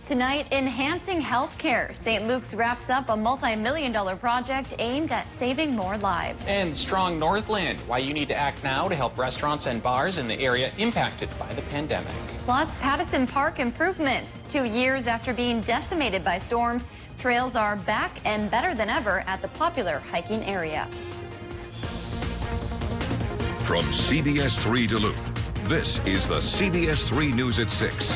Tonight, enhancing healthcare. St. Luke's wraps up a multi-million-dollar project aimed at saving more lives. And strong Northland, why you need to act now to help restaurants and bars in the area impacted by the pandemic. Plus, Pattison Park improvements. 2 years after being decimated by storms, trails are back and better than ever at the popular hiking area. From CBS3 Duluth, this is the CBS3 News at 6.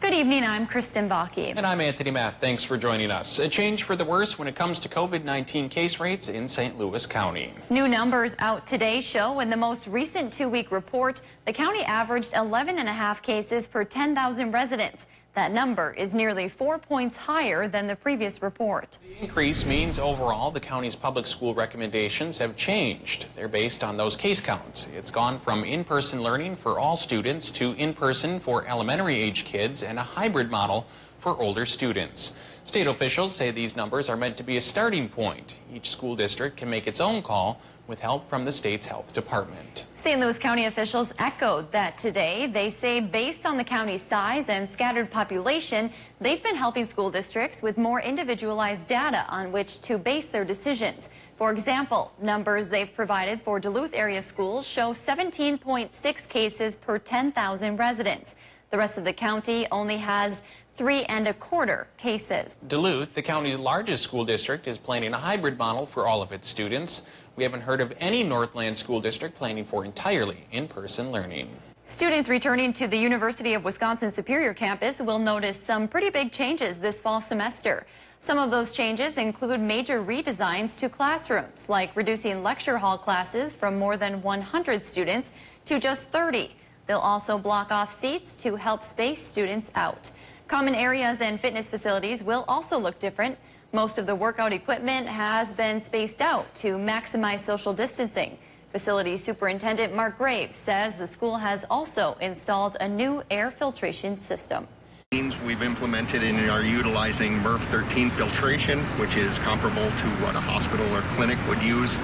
Good evening, I'm Kristen Bakke. And I'm Anthony Matt. Thanks for joining us. A change for the worse when it comes to COVID-19 case rates in St. Louis County. New numbers out today show in the most recent 2-week report, the county averaged 11.5 cases per 10,000 residents. That number is nearly 4 points higher than the previous report. The increase means overall the county's public school recommendations have changed. They're based on those case counts. It's gone from in-person learning for all students to in-person for elementary age kids and a hybrid model for older students. State officials say these numbers are meant to be a starting point. Each school district can make its own call with help from the state's health department. St. Louis County officials echoed that today. They say based on the county's size and scattered population, they've been helping school districts with more individualized data on which to base their decisions. For example, numbers they've provided for Duluth area schools show 17.6 cases per 10,000 residents. The rest of the county only has 3.25 cases. Duluth, the county's largest school district, is planning a hybrid model for all of its students. We haven't heard of any Northland school district planning for entirely in-person learning. Students returning to the University of Wisconsin Superior campus will notice some pretty big changes this fall semester. Some of those changes include major redesigns to classrooms, like reducing lecture hall classes from more than 100 students to just 30. They'll also block off seats to help space students out. Common areas and fitness facilities will also look different. Most of the workout equipment has been spaced out to maximize social distancing. Facility Superintendent Mark Graves says the school has also installed a new air filtration system. We've implemented and are utilizing MERV 13 filtration, which is comparable to what a hospital or clinic would use.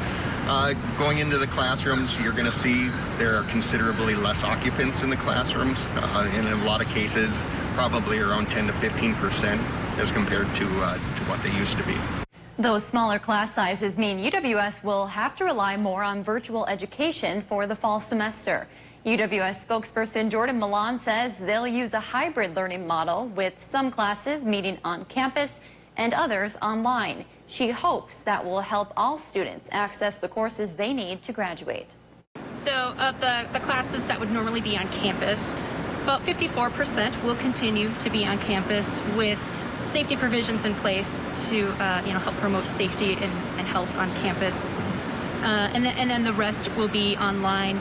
Going into the classrooms, you're going to see there are considerably less occupants in the classrooms. In a lot of cases, probably around 10 to 15% as compared to what they used to be. Those smaller class sizes mean UWS will have to rely more on virtual education for the fall semester. UWS spokesperson Jordan Milan says they'll use a hybrid learning model with some classes meeting on campus and others online. She hopes that will help all students access the courses they need to graduate. So of the classes that would normally be on campus, about 54% will continue to be on campus with safety provisions in place to help promote safety and health on campus. And then the rest will be online.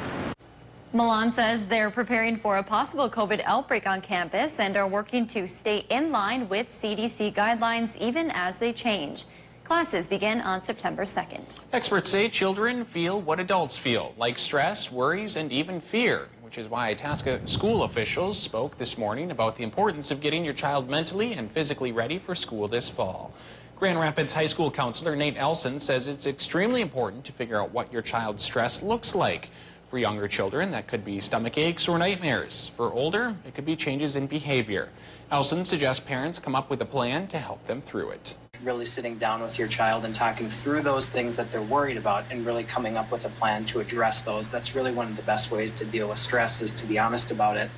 Milan says they're preparing for a possible COVID outbreak on campus and are working to stay in line with CDC guidelines even as they change. Classes begin on September 2nd. Experts say children feel what adults feel, like stress, worries, and even fear, which is why Itasca school officials spoke this morning about the importance of getting your child mentally and physically ready for school this fall. Grand Rapids High School counselor Nate Elson says it's extremely important to figure out what your child's stress looks like. For younger children, that could be stomach aches or nightmares. For older, it could be changes in behavior. Elson suggests parents come up with a plan to help them through it. Really sitting down with your child and talking through those things that they're worried about and really coming up with a plan to address those. That's really one of the best ways to deal with stress, is to be honest about it.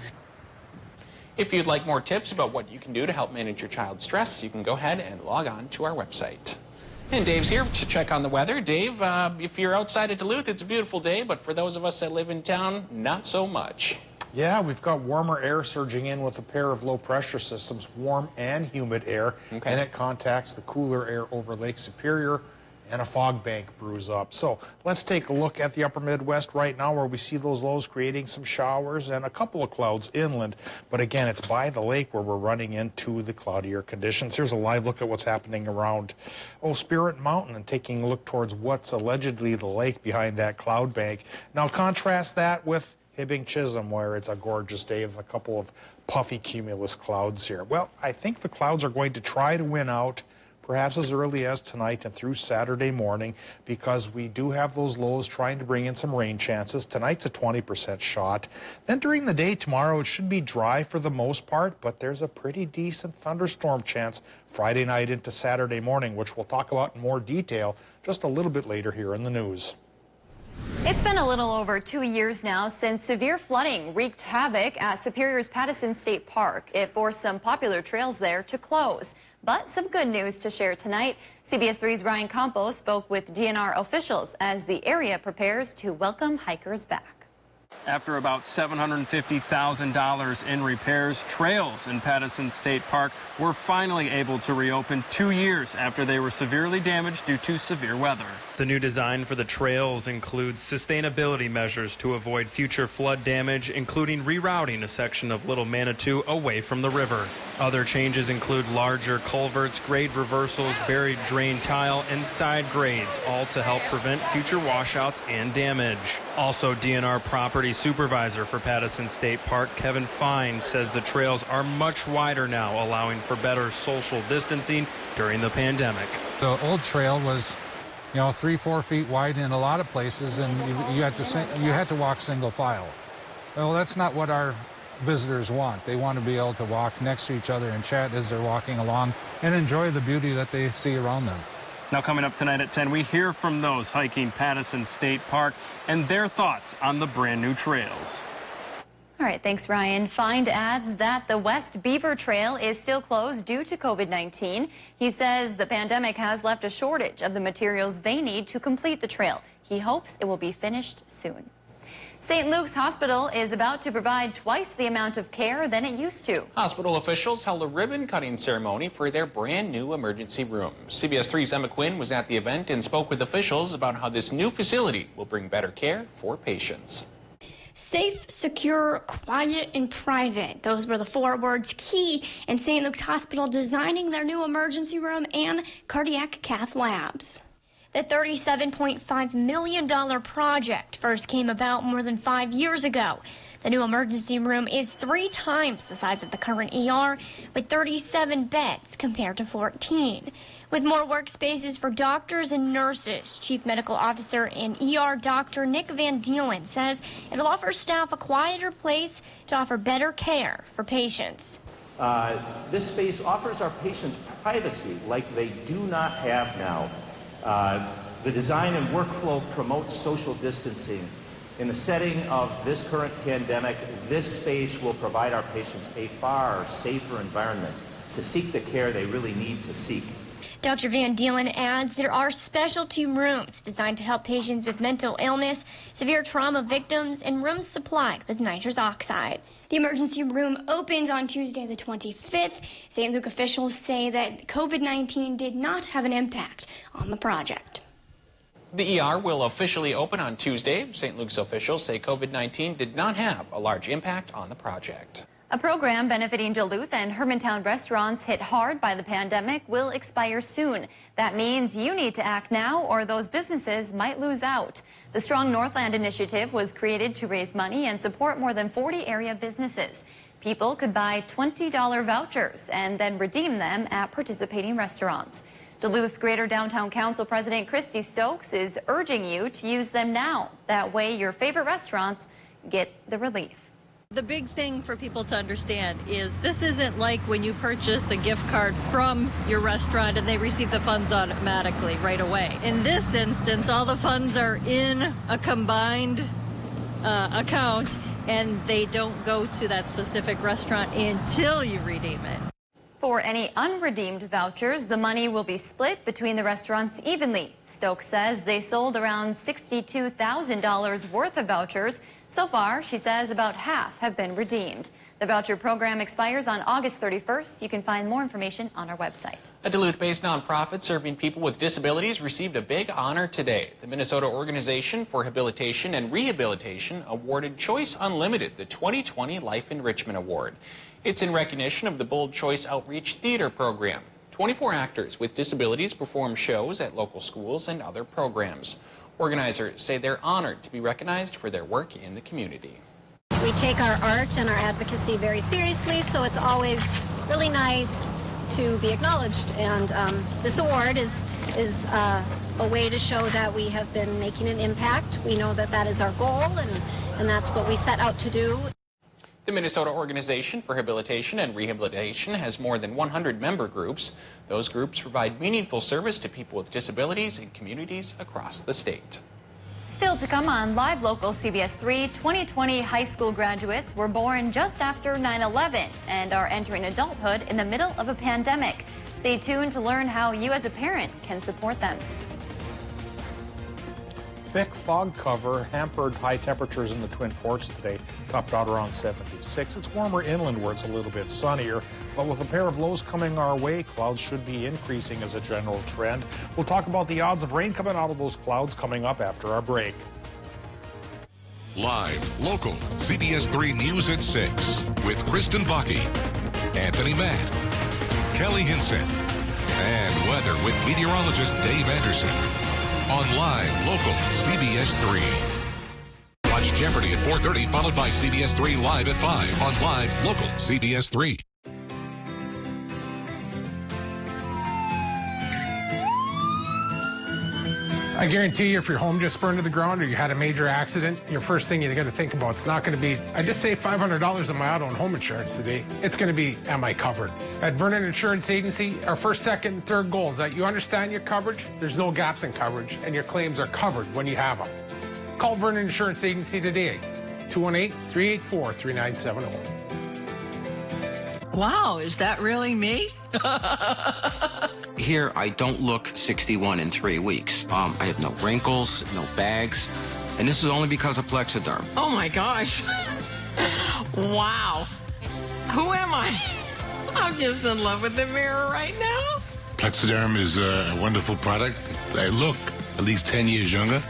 If you'd like more tips about what you can do to help manage your child's stress, you can go ahead and log on to our website. And Dave's here to check on the weather. Dave, if you're outside of Duluth, it's a beautiful day, but for those of us that live in town, not so much. Yeah, we've got warmer air surging in with a pair of low pressure systems, warm and humid air, and it contacts the cooler air over Lake Superior, and a fog bank brews up. So let's take a look at the upper Midwest right now, where we see those lows creating some showers and a couple of clouds inland. But again, it's by the lake where we're running into the cloudier conditions. Here's a live look at what's happening around Spirit Mountain and taking a look towards what's allegedly the lake behind that cloud bank. Now contrast that with Hibbing Chisholm, where it's a gorgeous day with a couple of puffy cumulus clouds here. Well, I think the clouds are going to try to win out, perhaps as early as tonight and through Saturday morning, because we do have those lows trying to bring in some rain chances. Tonight's a 20% shot. Then during the day tomorrow, it should be dry for the most part, but there's a pretty decent thunderstorm chance Friday night into Saturday morning, which we'll talk about in more detail just a little bit later here in the news. It's been a little over 2 years now since severe flooding wreaked havoc at Superior's Pattison State Park. It forced some popular trails there to close. But some good news to share tonight. CBS 3's Ryan Campos spoke with DNR officials as the area prepares to welcome hikers back. After about $750,000 in repairs, trails in Pattison State Park were finally able to reopen 2 years after they were severely damaged due to severe weather. The new design for the trails includes sustainability measures to avoid future flood damage, including rerouting a section of Little Manitou away from the river. Other changes include larger culverts, grade reversals, buried drain tile, and side grades, all to help prevent future washouts and damage. Also, DNR property supervisor for Pattison State Park, Kevin Fine, says the trails are much wider now, allowing for better social distancing during the pandemic. The old trail was, 3-4 feet wide in a lot of places, and you had to walk single file. Well, that's not what our visitors want. They want to be able to walk next to each other and chat as they're walking along and enjoy the beauty that they see around them. Now, coming up tonight at 10, we hear from those hiking Pattison State Park and their thoughts on the brand new trails. All right, thanks, Ryan. Find adds that the West Beaver Trail is still closed due to COVID-19. He says the pandemic has left a shortage of the materials they need to complete the trail. He hopes it will be finished soon. St. Luke's Hospital is about to provide twice the amount of care than it used to. Hospital officials held a ribbon-cutting ceremony for their brand-new emergency room. CBS 3's Emma Quinn was at the event and spoke with officials about how this new facility will bring better care for patients. Safe, secure, quiet, and private. Those were the 4 words key in St. Luke's Hospital designing their new emergency room and cardiac cath labs. The $37.5 million project first came about more than 5 years ago. The new emergency room is 3 times the size of the current ER, with 37 beds compared to 14. With more workspaces for doctors and nurses, Chief Medical Officer and ER Dr. Nick Van Dielen says it'll offer staff a quieter place to offer better care for patients. This space offers our patients privacy like they do not have now. The design and workflow promotes social distancing. In the setting of this current pandemic, this space will provide our patients a far safer environment to seek the care they really need to seek. Dr. Van Dielen adds there are specialty rooms designed to help patients with mental illness, severe trauma victims, and rooms supplied with nitrous oxide. The emergency room opens on Tuesday the 25th. St. Luke officials say that COVID-19 did not have an impact on the project. The ER will officially open on Tuesday. St. Luke's officials say COVID-19 did not have a large impact on the project. A program benefiting Duluth and Hermantown restaurants hit hard by the pandemic will expire soon. That means you need to act now or those businesses might lose out. The Strong Northland initiative was created to raise money and support more than 40 area businesses. People could buy $20 vouchers and then redeem them at participating restaurants. Duluth's Greater Downtown Council President Christy Stokes is urging you to use them now. That way your favorite restaurants get the relief. The big thing for people to understand is this isn't like when you purchase a gift card from your restaurant and they receive the funds automatically right away. In this instance, all the funds are in a combined account and they don't go to that specific restaurant until you redeem it. For any unredeemed vouchers, the money will be split between the restaurants evenly. Stokes says they sold around $62,000 worth of vouchers. So far, she says about half have been redeemed. The voucher program expires on August 31st. You can find more information on our website. A Duluth-based nonprofit serving people with disabilities received a big honor today. The Minnesota Organization for Habilitation and Rehabilitation awarded Choice Unlimited the 2020 Life Enrichment Award. It's in recognition of the Bold Choice Outreach Theater program. 24 actors with disabilities perform shows at local schools and other programs. Organizers say they're honored to be recognized for their work in the community. We take our art and our advocacy very seriously, so it's always really nice to be acknowledged. And this award is a way to show that we have been making an impact. We know that that is our goal, and that's what we set out to do. The Minnesota Organization for Habilitation and Rehabilitation has more than 100 member groups. Those groups provide meaningful service to people with disabilities in communities across the state. Still to come on Live Local CBS 3, 2020 high school graduates were born just after 9/11 and are entering adulthood in the middle of a pandemic. Stay tuned to learn how you as a parent can support them. Thick fog cover hampered high temperatures in the Twin Ports today, topped out around 76. It's warmer inland where it's a little bit sunnier, but with a pair of lows coming our way, clouds should be increasing as a general trend. We'll talk about the odds of rain coming out of those clouds coming up after our break. Live, local, CBS 3 News at 6 with Kristen Vaki, Anthony Matt, Kelly Hinson, and weather with meteorologist Dave Anderson. On Live, local, CBS 3. Watch Jeopardy at 4:30, followed by CBS 3 Live at 5 on Live, local, CBS 3. I guarantee you, if your home just burned to the ground or you had a major accident, your first thing you got to think about, it's not going to be, I just saved $500 on my auto and home insurance today. It's going to be, am I covered? At Vernon Insurance Agency, our first, second, and third goal is that you understand your coverage, there's no gaps in coverage, and your claims are covered when you have them. Call Vernon Insurance Agency today, 218-384-3970. Wow, is that really me? Here, I don't look 61 in 3 weeks. I have no wrinkles, no bags, and this is only because of Plexiderm. Oh my gosh. Wow. Who am I? I'm just in love with the mirror right now. Plexiderm is a wonderful product. I look at least 10 years younger.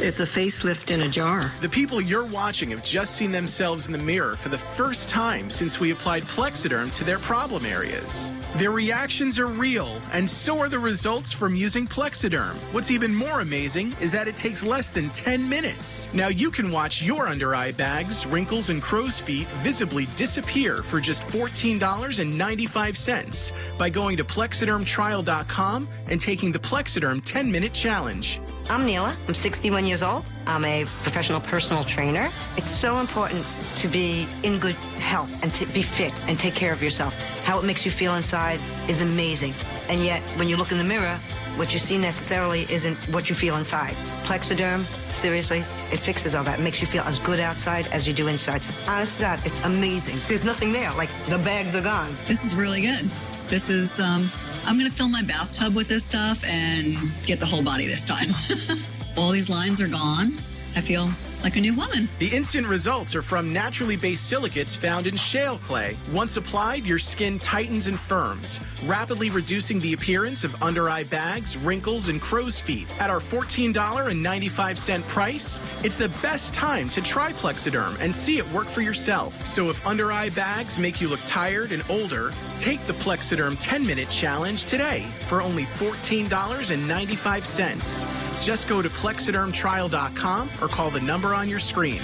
It's a facelift in a jar. The people you're watching have just seen themselves in the mirror for the first time since we applied Plexiderm to their problem areas. Their reactions are real, and so are the results from using Plexiderm. What's even more amazing is that it takes less than 10 minutes. Now you can watch your under-eye bags, wrinkles, and crow's feet visibly disappear for just $14.95 by going to plexidermtrial.com and taking the Plexiderm 10-minute challenge. I'm Neela. I'm 61 years old. I'm a professional personal trainer. It's so important to be in good health and to be fit and take care of yourself. How it makes you feel inside is amazing. And yet, when you look in the mirror, what you see necessarily isn't what you feel inside. Plexiderm, seriously, it fixes all that. It makes you feel as good outside as you do inside. Honest to God, it's amazing. There's nothing there. Like, the bags are gone. This is really good. This is, I'm going to fill my bathtub with this stuff and get the whole body this time. All these lines are gone. I feel like a new woman. The instant results are from naturally based silicates found in shale clay. Once applied, your skin tightens and firms, rapidly reducing the appearance of under-eye bags, wrinkles, and crow's feet. At our $14.95 price, it's the best time to try Plexiderm and see it work for yourself. So if under-eye bags make you look tired and older, take the Plexiderm 10-minute challenge today for only $14.95. Just go to plexidermtrial.com or call the number on your screen.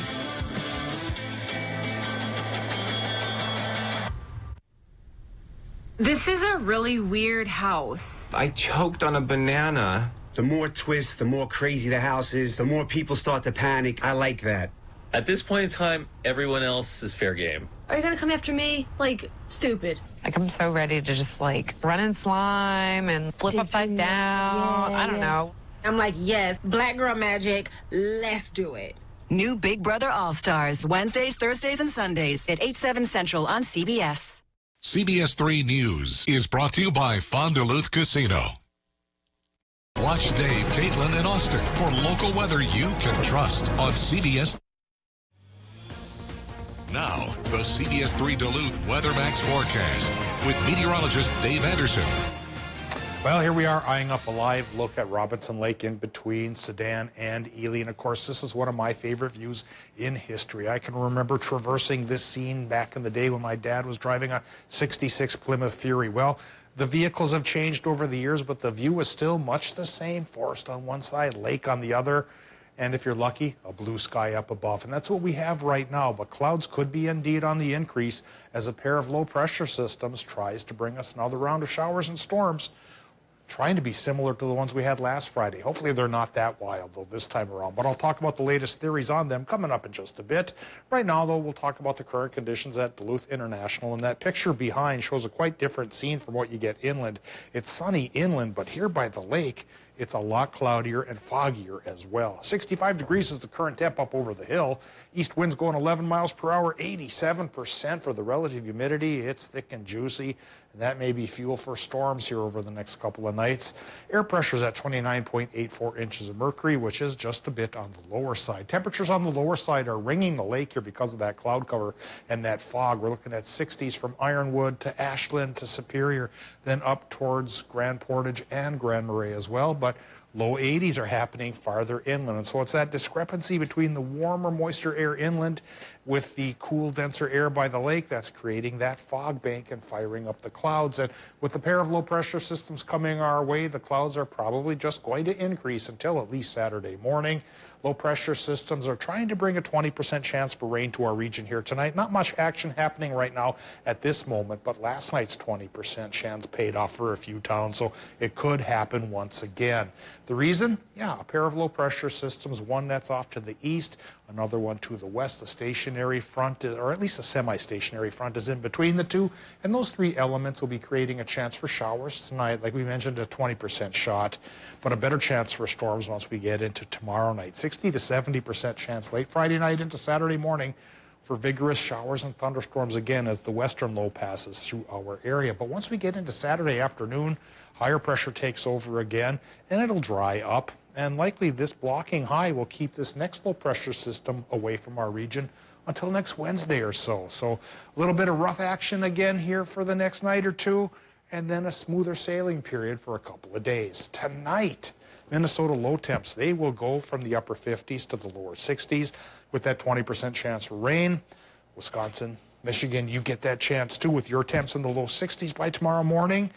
This is a really weird house. I choked on a banana. The more twists, the more crazy the house is, the more people start to panic. I like that. At this point in time, everyone else is fair game. Are you gonna come after me? Like, stupid. Like, I'm so ready to just, like, run in slime and flip upside down. I don't know. I'm like, yes, black girl magic, let's do it. New Big Brother All-Stars, Wednesdays, Thursdays, and Sundays at 8/7 Central on CBS. CBS 3 News is brought to you by Duluth Casino. Watch Dave, Caitlin, and Austin for local weather you can trust on CBS. Now, the CBS 3 Duluth Weather Max forecast with meteorologist Dave Anderson. Well, here we are eyeing up a live look at Robinson Lake in between Sedan and Ely. And of course, this is one of my favorite views in history. I can remember traversing this scene back in the day when my dad was driving a 66 Plymouth Fury. Well, the vehicles have changed over the years, but the view is still much the same. Forest on one side, lake on the other. and if you're lucky, a blue sky up above. And that's what we have right now, but clouds could be indeed on the increase as a pair of low pressure systems tries to bring us another round of showers and storms, trying to be similar to the ones we had last Friday. Hopefully they're not that wild, though, this time around. But I'll talk about the latest theories on them coming up in just a bit. Right now, though, we'll talk about the current conditions at Duluth International. And that picture behind shows a quite different scene from what you get inland. It's sunny inland, but here by the lake, it's a lot cloudier and foggier as well. 65 degrees is the current temp up over the hill. East winds going 11 miles per hour, 87% for the relative humidity. It's thick and juicy, and that may be fuel for storms here over the next couple of nights. Air pressure is at 29.84 inches of mercury, which is just a bit on the lower side. Temperatures on the lower side are ringing the lake here because of that cloud cover and that fog. We're looking at 60s from Ironwood to Ashland to Superior, then up towards Grand Portage and Grand Marais as well. But low 80s are happening farther inland. And so it's that discrepancy between the warmer, moisture air inland with the cool, denser air by the lake that's creating that fog bank and firing up the clouds. And with a pair of low pressure systems coming our way, the clouds are probably just going to increase until at least Saturday morning. Low pressure systems are trying to bring a 20% chance for rain to our region here tonight. Not much action happening right now at this moment, but last night's 20% chance paid off for a few towns, so it could happen once again. The reason? Yeah, a pair of low pressure systems, one that's off to the east, another one to the west. A stationary front, or at least a semi-stationary front, is in between the two, and those three elements will be creating a chance for showers tonight. Like we mentioned, a 20% shot, but a better chance for storms once we get into tomorrow night. 60 to 70% chance late Friday night into Saturday morning for vigorous showers and thunderstorms again as the western low passes through our area. But once we get into Saturday afternoon, higher pressure takes over again, and it'll dry up. And likely this blocking high will keep this next low pressure system away from our region until next Wednesday or so. So a little bit of rough action again here for the next night or two, and then a smoother sailing period for a couple of days. Tonight, Minnesota low temps, they will go from the upper 50s to the lower 60s with that 20% chance for rain. Wisconsin, Michigan, you get that chance too with your temps in the low 60s by tomorrow morning.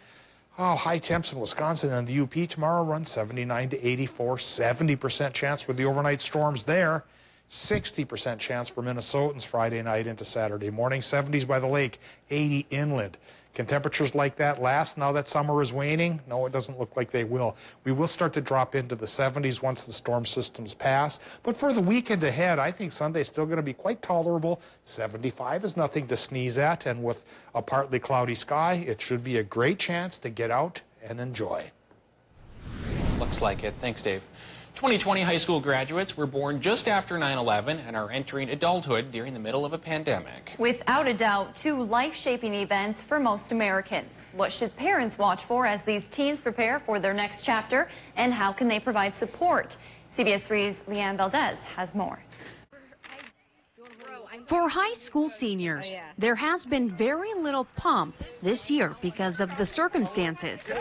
Oh, high temps in Wisconsin and the UP tomorrow run 79 to 84, 70% chance for the overnight storms there. 60% chance for Minnesotans Friday night into Saturday morning, 70s by the lake, 80 inland. Can temperatures like that last now that summer is waning? No, it doesn't look like they will. We will start to drop into the 70s once the storm systems pass. But for the weekend ahead, I think Sunday's still going to be quite tolerable. 75 is nothing to sneeze at, and with a partly cloudy sky, it should be a great chance to get out and enjoy. Looks like it. Thanks, Dave. 2020 high school graduates were born just after 9/11 and are entering adulthood during the middle of a pandemic. Without a doubt, two life-shaping events for most Americans. What should parents watch for as these teens prepare for their next chapter, and how can they provide support? CBS3's Leanne Valdez has more. For high school seniors, there has been very little pomp this year because of the circumstances.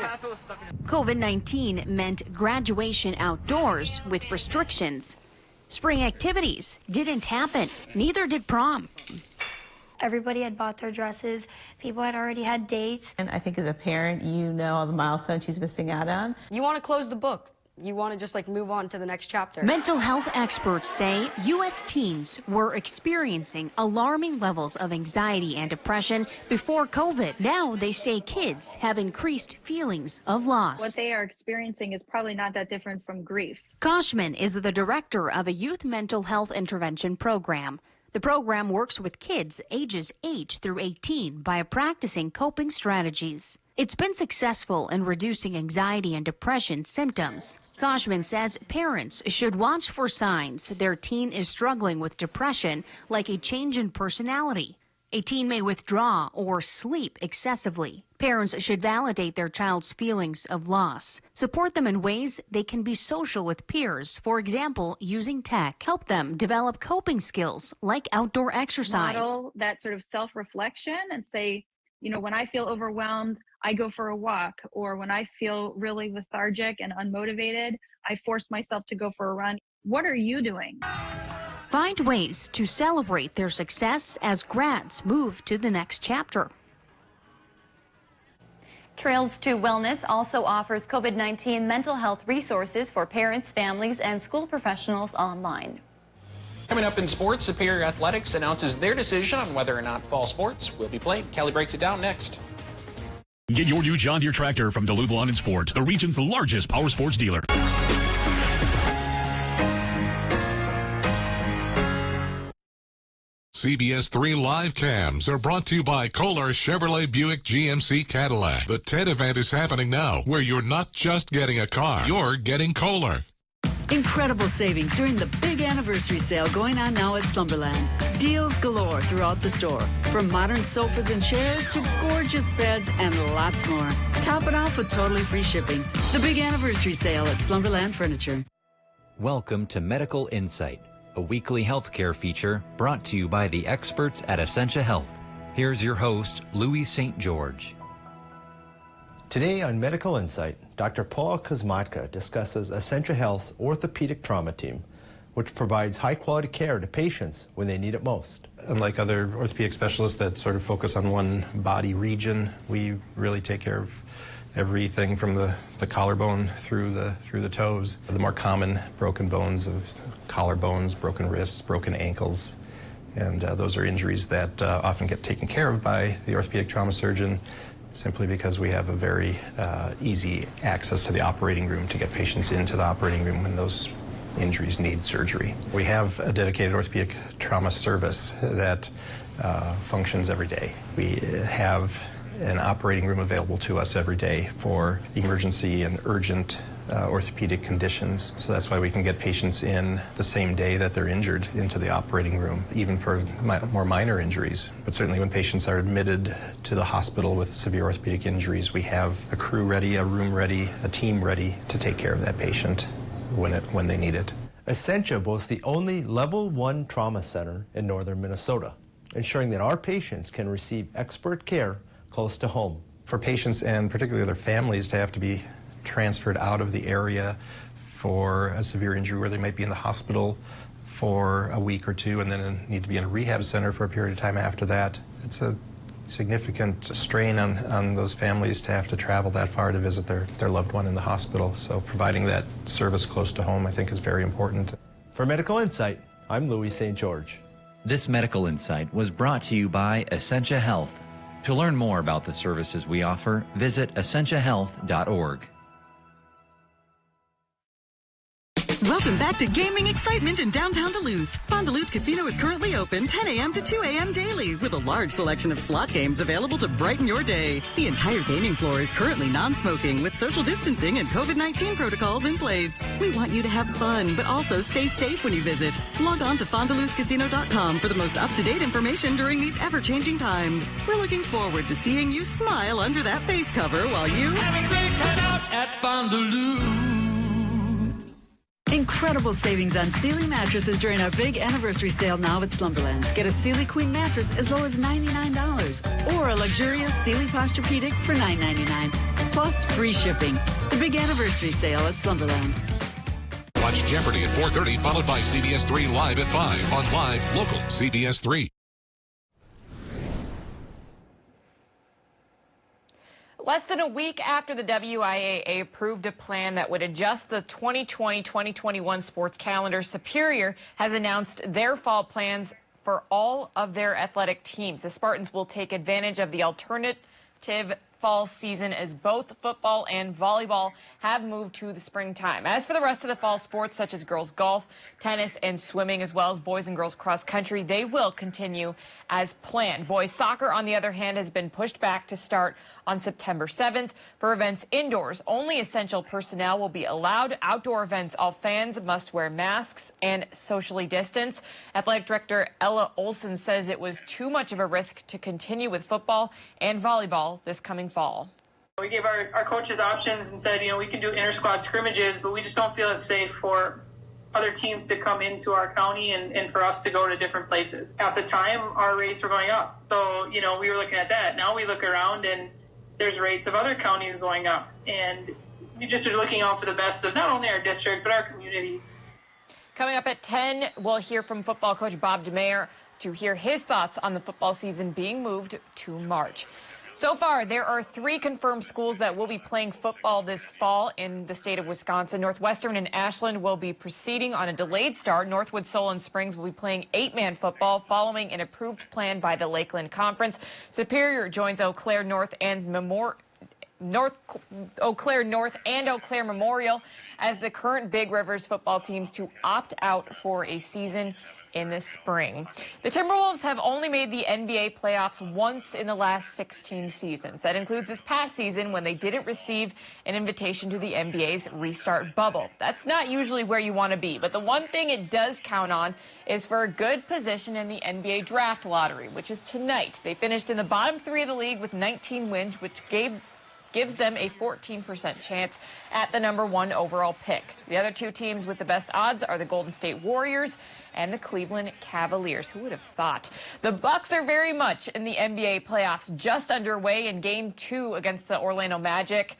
COVID-19 meant graduation outdoors with restrictions. Spring activities didn't happen, neither did prom. Everybody had bought their dresses. People had already had dates. And I think as a parent, you know all the milestones she's missing out on. You want to close the book. You want to just move on to the next chapter. Mental health experts say U.S. teens were experiencing alarming levels of anxiety and depression before COVID. Now they say kids have increased feelings of loss. What they are experiencing is probably not that different from grief. Koshman is the director of a youth mental health intervention program. The program works with kids ages 8 through 18 by practicing coping strategies. It's been successful in reducing anxiety and depression symptoms. Koshman says parents should watch for signs their teen is struggling with depression, like a change in personality. A teen may withdraw or sleep excessively. Parents should validate their child's feelings of loss. Support them in ways they can be social with peers, for example, using tech. Help them develop coping skills like outdoor exercise. Model that sort of self-reflection and say, when I feel overwhelmed, I go for a walk, or when I feel really lethargic and unmotivated, I force myself to go for a run. What are you doing? Find ways to celebrate their success as grads move to the next chapter. Trails to Wellness also offers COVID-19 mental health resources for parents, families, and school professionals online. Coming up in sports, Superior Athletics announces their decision on whether or not fall sports will be played. Kelly breaks it down next. Get your new John Deere tractor from Duluth Lawn and Sport, the region's largest power sports dealer. CBS3 live cams are brought to you by Kohler Chevrolet Buick GMC Cadillac. The TED event is happening now, where you're not just getting a car, you're getting Kohler. Incredible savings during the big anniversary sale going on now at Slumberland. Deals galore throughout the store, from modern sofas and chairs to gorgeous beds and lots more. Top it off with totally free shipping. The big anniversary sale at Slumberland Furniture. Welcome to Medical Insight, a weekly healthcare feature brought to you by the experts at Essentia Health. Here's your host, Louis St. George. Today on Medical Insight, Dr. Paul Kosmatka discusses Essentia Health's orthopedic trauma team, which provides high-quality care to patients when they need it most. Unlike other orthopedic specialists that sort of focus on one body region, we really take care of everything from the collarbone through the toes. The more common broken bones of collarbones, broken wrists, broken ankles, and those are injuries that often get taken care of by the orthopedic trauma surgeon, simply because we have a very easy access to the operating room to get patients into the operating room when those injuries need surgery. We have a dedicated orthopedic trauma service that functions every day. We have an operating room available to us every day for emergency and urgent orthopedic conditions. So that's why we can get patients in the same day that they're injured into the operating room, even for more minor injuries. But certainly when patients are admitted to the hospital with severe orthopedic injuries, we have a crew ready, a room ready, a team ready to take care of that patient when they need it. Essentia boasts the only Level 1 trauma center in northern Minnesota, ensuring that our patients can receive expert care close to home. For patients and particularly their families to have to be transferred out of the area for a severe injury where they might be in the hospital for a week or two and then need to be in a rehab center for a period of time after that, it's a significant strain on those families to have to travel that far to visit their loved one in the hospital. So providing that service close to home, I think, is very important. For Medical Insight, I'm Louis St. George. This Medical Insight was brought to you by Essentia Health. To learn more about the services we offer, visit essentiahealth.org. Welcome back to gaming excitement in downtown Duluth. Fond Duluth Casino is currently open 10 a.m. to 2 a.m. daily with a large selection of slot games available to brighten your day. The entire gaming floor is currently non-smoking with social distancing and COVID-19 protocols in place. We want you to have fun, but also stay safe when you visit. Log on to fondduluthcasino.com for the most up-to-date information during these ever-changing times. We're looking forward to seeing you smile under that face cover while you have a great time out at Fond Duluth. Incredible savings on Sealy mattresses during our big anniversary sale now at Slumberland. Get a Sealy Queen mattress as low as $99 or a luxurious Sealy Posturepedic for $9.99. Plus free shipping. The big anniversary sale at Slumberland. Watch Jeopardy at 4:30, followed by CBS3 Live at 5 on Live Local CBS3. Less than a week after the WIAA approved a plan that would adjust the 2020-2021 sports calendar, Superior has announced their fall plans for all of their athletic teams. The Spartans will take advantage of the alternative fall season as both football and volleyball have moved to the springtime. As for the rest of the fall sports, such as girls golf, tennis, and swimming, as well as boys and girls cross country, they will continue as planned. Boys soccer, on the other hand, has been pushed back to start on September 7th. For events indoors, only essential personnel will be allowed. Outdoor events, all fans must wear masks and socially distance. Athletic Director Ella Olson says it was too much of a risk to continue with football and volleyball this coming fall. We gave our coaches options and said, we can do inter-squad scrimmages, but we just don't feel it's safe for other teams to come into our county and for us to go to different places. At the time, our rates were going up. So, we were looking at that. Now we look around and there's rates of other counties going up. And we just are looking out for the best of not only our district, but our community. Coming up at 10, we'll hear from football coach Bob DeMayer to hear his thoughts on the football season being moved to March. So far, there are 3 confirmed schools that will be playing football this fall in the state of Wisconsin. Northwestern and Ashland will be proceeding on a delayed start. Northwood, Solon Springs will be playing 8-man football following an approved plan by the Lakeland Conference. Superior joins Eau Claire North and Eau Claire North and Eau Claire Memorial as the current Big Rivers football teams to opt out for a season in the spring. The Timberwolves have only made the NBA playoffs once in the last 16 seasons. That includes this past season when they didn't receive an invitation to the NBA's restart bubble. That's not usually where you want to be, but the one thing it does count on is for a good position in the NBA draft lottery, which is tonight. They finished in the bottom 3 of the league with 19 wins, which gives them a 14% chance at the #1 overall pick. The other 2 teams with the best odds are the Golden State Warriors and the Cleveland Cavaliers. Who would have thought? The Bucks are very much in the NBA playoffs, just underway in Game 2 against the Orlando Magic.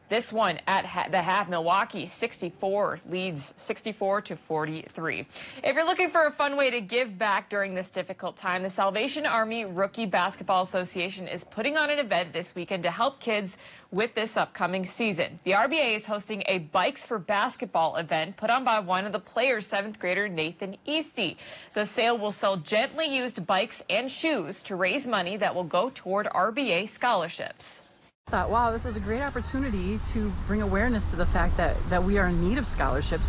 This one at the half, Milwaukee 64 leads 64-43. If you're looking for a fun way to give back during this difficult time, the Salvation Army Rookie Basketball Association is putting on an event this weekend to help kids with this upcoming season. The RBA is hosting a Bikes for Basketball event put on by one of the players, 7th grader Nathan Easty. The sale will sell gently used bikes and shoes to raise money that will go toward RBA scholarships. Thought, wow, this is a great opportunity to bring awareness to the fact that we are in need of scholarships,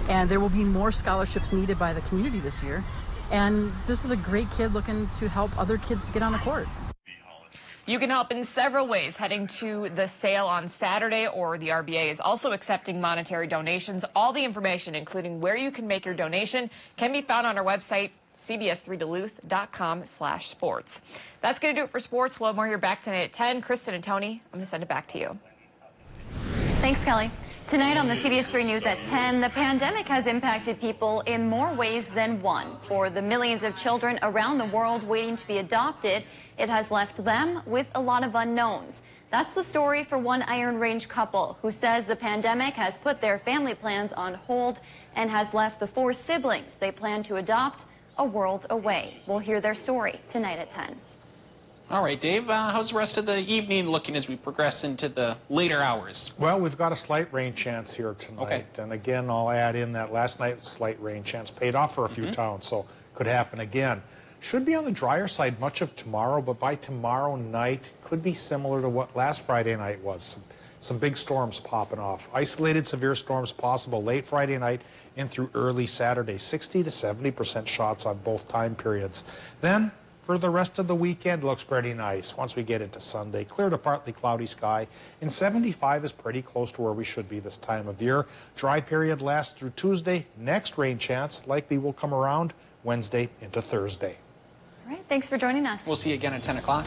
and there will be more scholarships needed by the community this year. And this is a great kid looking to help other kids to get on the court. You can help in several ways heading to the sale on Saturday, or the RBA is also accepting monetary donations. All the information, including where you can make your donation, can be found on our website, CBS3Duluth.com/sports. That's going to do it for sports. We'll have more here back tonight at 10. Kristen and Tony, I'm going to send it back to you. Thanks, Kelly. Tonight on the CBS3 News at 10, the pandemic has impacted people in more ways than one. For the millions of children around the world waiting to be adopted, it has left them with a lot of unknowns. That's the story for one Iron Range couple who says the pandemic has put their family plans on hold and has left the 4 siblings they plan to adopt a world away. We'll hear their story tonight at 10. All right, Dave, how's the rest of the evening looking as we progress into the later hours? Well, we've got a slight rain chance here tonight. Okay. And again, I'll add in that last night, slight rain chance paid off for a few towns, so could happen again. Should be on the drier side much of tomorrow, but by tomorrow night, could be similar to what last Friday night was. Some big storms popping off. Isolated severe storms possible late Friday night and through early Saturday. 60 to 70% shots on both time periods. Then, for the rest of the weekend, looks pretty nice. Once we get into Sunday, clear to partly cloudy sky, and 75 is pretty close to where we should be this time of year. Dry period lasts through Tuesday. Next rain chance likely will come around Wednesday into Thursday. All right, thanks for joining us. We'll see you again at 10 o'clock.